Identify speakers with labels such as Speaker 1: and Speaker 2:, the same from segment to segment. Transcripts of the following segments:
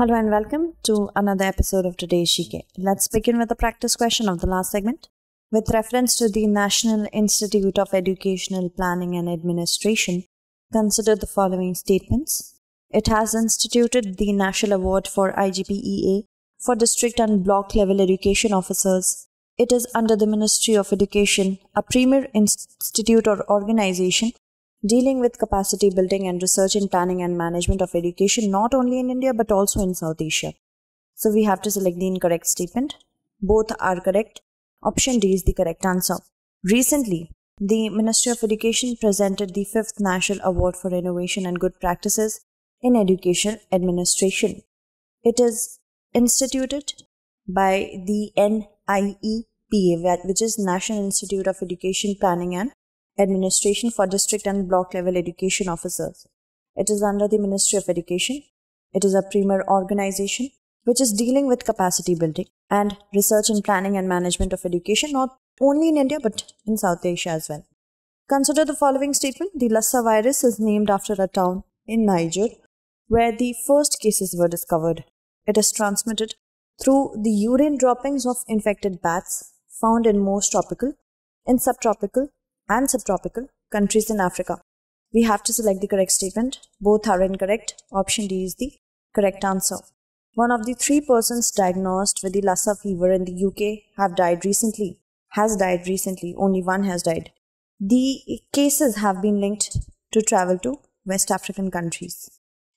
Speaker 1: Hello and welcome to another episode of today's GK. Let's begin with the practice question of the last segment. With reference to the National Institute of Educational Planning and Administration, consider the following statements. It has instituted the National Award for IGPEA for district and block level education officers. It is under the Ministry of Education, a premier institute or organization dealing with capacity building and research in planning and management of education not only in India but also in South Asia. So we have to select the incorrect statement. Both are correct. Option D is the correct answer. Recently, the Ministry of Education presented the 5th National Award for Innovation and Good Practices in Education Administration. It is instituted by the NIEPA, which is National Institute of Education Planning and Administration for district and block level education officers. It is under the Ministry of Education. It is a premier organization which is dealing with capacity building and research in planning and management of education not only in India but in South Asia as well. Consider the following statement. The Lassa virus is named after a town in Niger where the first cases were discovered. It is transmitted through the urine droppings of infected bats found in most tropical, subtropical and subtropical countries in Africa. We have to select the correct statement. Both are incorrect. Option D is the correct answer. One of the 3 persons diagnosed with the Lassa fever in the UK has died recently. Only one has died. The cases have been linked to travel to West African countries.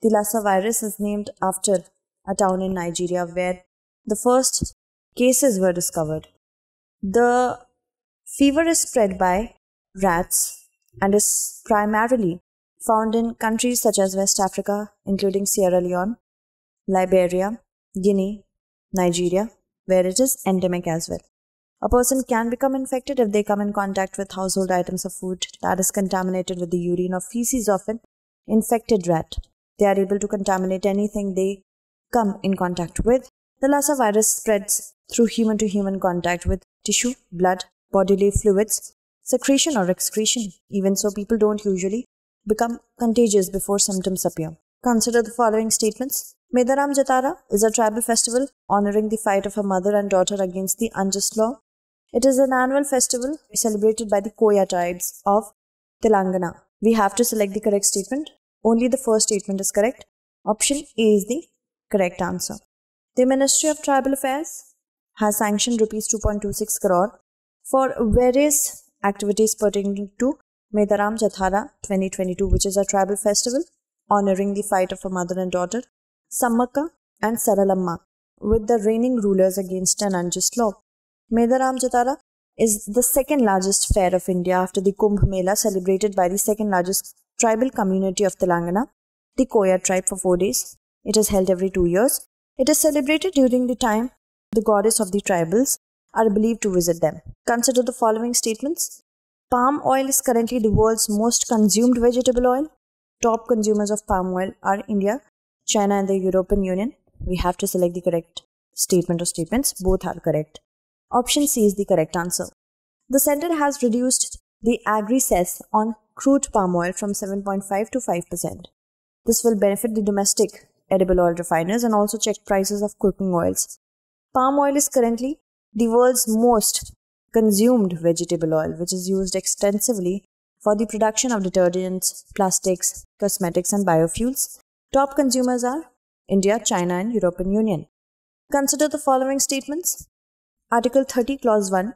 Speaker 1: The Lassa virus is named after a town in Nigeria where the first cases were discovered. The fever is spread by rats and is primarily found in countries such as West Africa, including Sierra Leone, Liberia, Guinea, Nigeria, where it is endemic as well. A person can become infected if they come in contact with household items of food that is contaminated with the urine or feces of an infected rat. They are able to contaminate anything they come in contact with. The Lassa virus spreads through human-to-human contact with tissue, blood, bodily fluids, secretion or excretion. Even so, people don't usually become contagious before symptoms appear. Consider the following statements. Medaram Jatara is a tribal festival honoring the fight of a mother and daughter against the unjust law. It is an annual festival celebrated by the 𝐃𝐫𝐢𝐬𝐡𝐭𝐢 tribes of Telangana. We have to select the correct statement. Only the first statement is correct. Option A is the correct answer. The Ministry of Tribal Affairs has sanctioned Rs 2.26 crore for various activities pertaining to Medaram Jatara 2022, which is a tribal festival honoring the fight of a mother and daughter, Sammaka and Saralamma, with the reigning rulers against an unjust law. Medaram Jatara is the second largest fair of India after the Kumbh Mela, celebrated by the second largest tribal community of Telangana, the 𝐾𝐫𝐢𝐬𝐡𝐭𝐢 tribe, for 4 days. It is held every 2 years. It is celebrated during the time the goddess of the tribals are believed to visit them. Consider the following statements. Palm oil is currently the world's most consumed vegetable oil. Top consumers of palm oil are India, China and the European Union. We have to select the correct statement or statements. Both are correct. Option C is the correct answer. The center has reduced the agri-cess on crude palm oil from 7.5 to 5%. This will benefit the domestic edible oil refiners and also check prices of cooking oils. Palm oil is currently the world's most consumed vegetable oil, which is used extensively for the production of detergents, plastics, cosmetics and biofuels. Top consumers are India, China and European Union. Consider the following statements. Article 30 Clause 1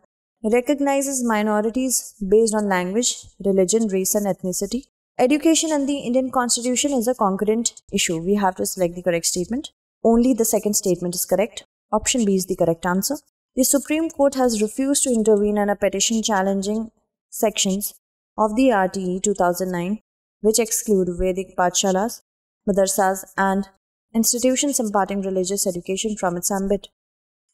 Speaker 1: recognizes minorities based on language, religion, race and ethnicity. Education in the Indian Constitution is a concurrent issue. We have to select the correct statement. Only the second statement is correct. Option B is the correct answer. The Supreme Court has refused to intervene in a petition challenging sections of the RTE 2009 which exclude Vedic pathshalas, madrasas and institutions imparting religious education from its ambit.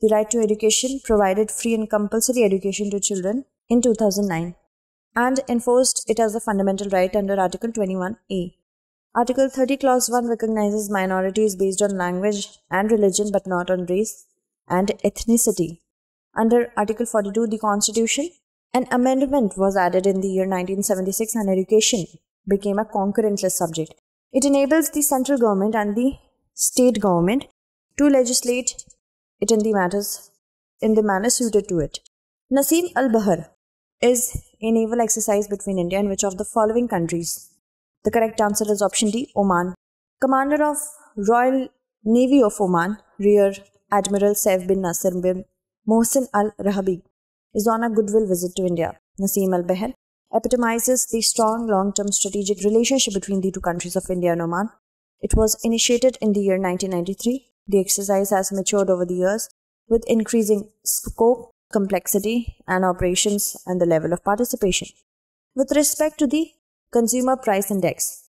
Speaker 1: The right to education provided free and compulsory education to children in 2009 and enforced it as a fundamental right under Article 21A. Article 30 Clause 1 recognizes minorities based on language and religion but not on race and ethnicity. Under Article 42, the Constitution, an amendment was added in the year 1976 and education became a concurrent list subject. It enables the central government and the state government to legislate it in the manner suited to it. Naseem al-Bahr is a naval exercise between India and which of the following countries? The correct answer is option D, Oman. Commander of Royal Navy of Oman, Rear Admiral Saif bin Nasser bin Mohsin al-Rahabi, is on a goodwill visit to India. Naseem al-Bahr epitomizes the strong long-term strategic relationship between the two countries of India and Oman. It was initiated in the year 1993. The exercise has matured over the years with increasing scope, complexity, and operations and the level of participation. With respect to the Consumer Price Index,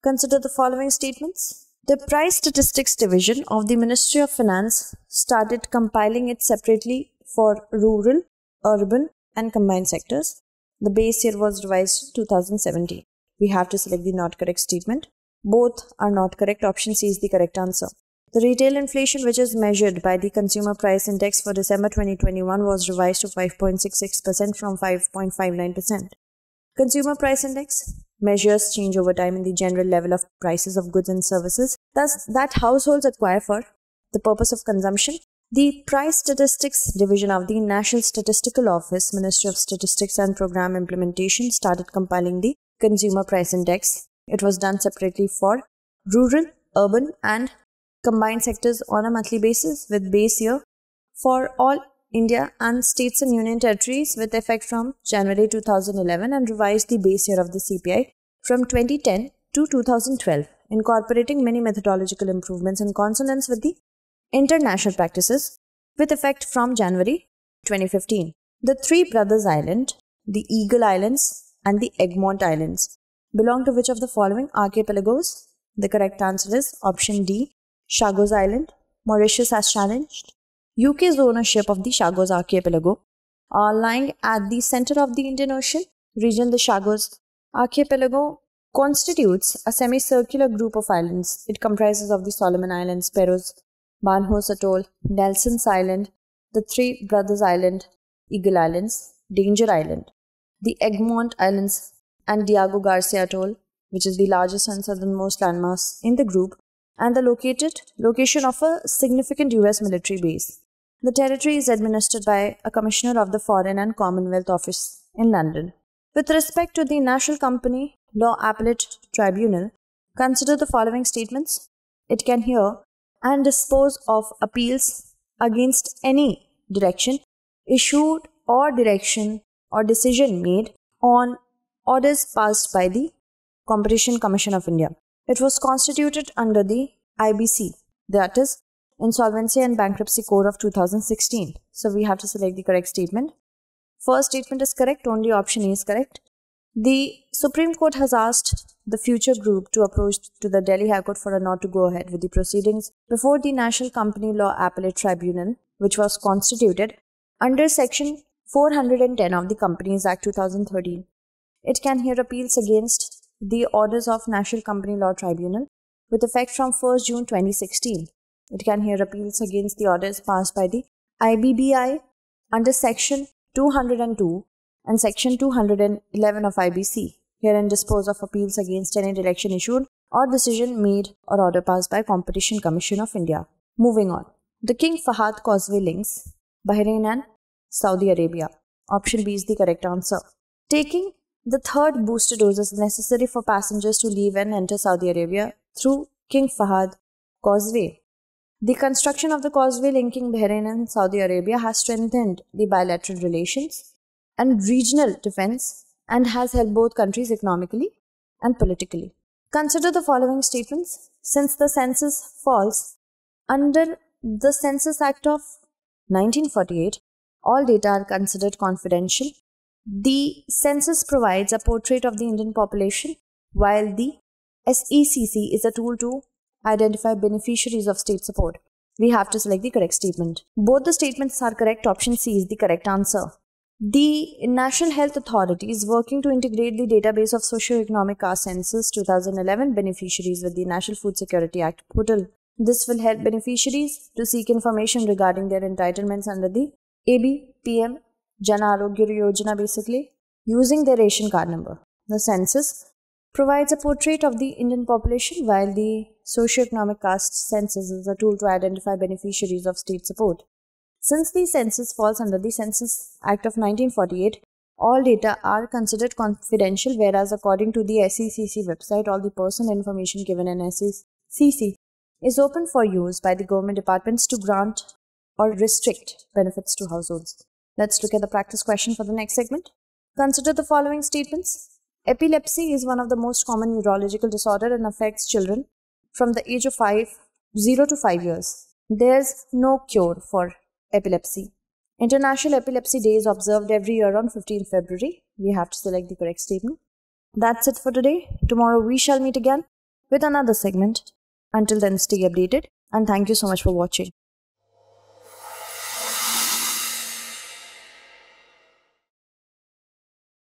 Speaker 1: consider the following statements. The Price Statistics Division of the Ministry of Finance started compiling it separately for rural, urban, and combined sectors. The base year was revised 2017. We have to select the not correct statement. Both are not correct. Option C is the correct answer. The retail inflation, which is measured by the Consumer Price Index for December 2021, was revised to 5.66% from 5.59%. Consumer Price Index measures change over time in the general level of prices of goods and services, thus that households acquire for the purpose of consumption. The Price Statistics Division of the National Statistical Office, Ministry of Statistics and Program Implementation, started compiling the Consumer Price Index. It was done separately for rural, urban, and combined sectors on a monthly basis with base year for all India and states and union territories with effect from January 2011 and revised the base year of the CPI from 2010 to 2012, incorporating many methodological improvements in consonance with the international practices with effect from January 2015. The Three Brothers Island, the Eagle Islands, and the Egmont Islands belong to which of the following archipelagos? The correct answer is option D, Chagos Island. Mauritius has challenged UK's ownership of the Chagos archipelago. Lying at the center of the Indian Ocean region, the Chagos archipelago constitutes a semicircular group of islands. It comprises of the Solomon Islands, Peros, Banhos Atoll, Nelson's Island, the Three Brothers Island, Eagle Islands, Danger Island, the Egmont Islands, and Diego Garcia Atoll, which is the largest and southernmost landmass in the group, and the location of a significant US military base. The territory is administered by a Commissioner of the Foreign and Commonwealth Office in London. With respect to the National Company Law Appellate Tribunal, consider the following statements. It can hear and dispose of appeals against any direction issued or direction or decision made on orders passed by the Competition Commission of India. It was constituted under the IBC, that is, Insolvency and Bankruptcy Code of 2016. So we have to select the correct statement. First statement is correct, only option A is correct. The Supreme Court has asked the future group to approach to the Delhi High Court for a nod to go ahead with the proceedings before the National Company Law Appellate Tribunal, which was constituted under Section 410 of the Companies Act 2013. It can hear appeals against the orders of National Company Law Tribunal with effect from 1st June 2016. It can hear appeals against the orders passed by the IBBI under Section 202 and Section 211 of IBC. Hear and dispose of appeals against any direction issued or decision made or order passed by Competition Commission of India. Moving on. The King Fahd Causeway links Bahrain and Saudi Arabia. Option B is the correct answer. Taking the third booster dose is necessary for passengers to leave and enter Saudi Arabia through King Fahd Causeway. The construction of the causeway linking Bahrain and Saudi Arabia has strengthened the bilateral relations and regional defense and has helped both countries economically and politically. Consider the following statements. Since the census falls under the Census Act of 1948, all data are considered confidential. The census provides a portrait of the Indian population, while the SECC is a tool to identify beneficiaries of state support. We have to select the correct statement. Both the statements are correct. Option C is the correct answer. The National Health Authority is working to integrate the database of Socio-Economic Caste Census 2011 beneficiaries with the National Food Security Act portal. This will help beneficiaries to seek information regarding their entitlements under the ABPM Jan Arogya Yojana, basically using their ration card number. The census provides a portrait of the Indian population, while the Socio-Economic Caste Census is a tool to identify beneficiaries of state support. Since the census falls under the Census Act of 1948, all data are considered confidential, whereas according to the SECC website, all the personal information given in SECC is open for use by the government departments to grant or restrict benefits to households. Let's look at the practice question for the next segment. Consider the following statements. Epilepsy is one of the most common neurological disorder and affects children from the age of 0 to 5 years. There's no cure for epilepsy. International Epilepsy Day is observed every year on 15th February. We have to select the correct statement. That's it for today. Tomorrow we shall meet again with another segment. Until then, stay updated and thank you so much for watching.